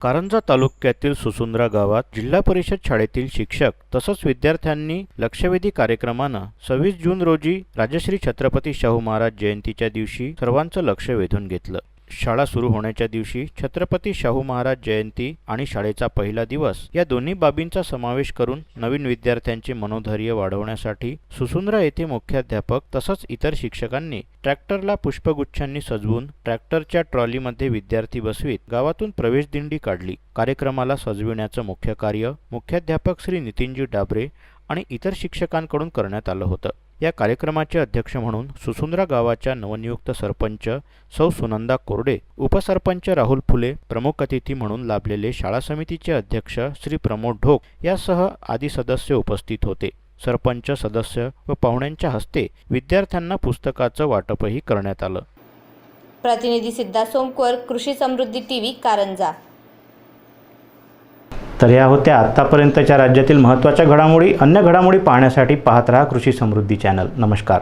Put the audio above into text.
कारंजा तालुक्यातील सुसुंद्रा गावात जिल्हा परिषद शाळेतील शिक्षक तसंच विद्यार्थ्यांनी लक्षवेधी कार्यक्रमानं 26 जून रोजी राजश्री छत्रपती शाहू महाराज जयंतीच्या दिवशी सर्वांचं लक्ष वेधून घेतलं। शाळा सुरू होण्याच्या दिवशी छत्रपती शाहू महाराज जयंती आणि शाळेचा पहिला दिवस या दोन्ही बाबींचा समावेश करून नवीन विद्यार्थ्यांचे मनोधैर्य वाढवण्यासाठी सुसुंद्रा येथे मुख्याध्यापक तसंच इतर शिक्षकांनी ट्रॅक्टरला पुष्पगुच्छांनी सजवून ट्रॅक्टरच्या ट्रॉलीमध्ये विद्यार्थी बसवीत गावातून प्रवेश दिंडी काढली। कार्यक्रमाला सजविण्याचं मुख्य कार्य मुख्याध्यापक श्री नितीनजी डाबरे आणि इतर शिक्षकांकडून करण्यात आलं होतं। या कार्यक्रमाचे अध्यक्ष म्हणून सुसुंद्रा गावाच्या नवनियुक्त सरपंच सौ सुनंदा कोरडे, उपसरपंच राहुल फुले, प्रमुख अतिथी म्हणून लाभलेले शाळा समितीचे अध्यक्ष श्री प्रमोद ढोक यासह आदी सदस्य उपस्थित होते। सरपंच सदस्य व पाहुण्यांच्या हस्ते विद्यार्थ्यांना पुस्तकाचं वाटपही करण्यात आलं। प्रतिनिधी सिद्धार्थ सोमकर, कृषी समृद्धी टीव्ही, कारंजा। तर या होत्या आतापर्यंतच्या राज्यातील महत्त्वाच्या घडामोडी। अन्य घडामोडी पाहण्यासाठी पाहत रहा कृषी समृद्धी चॅनल। नमस्कार।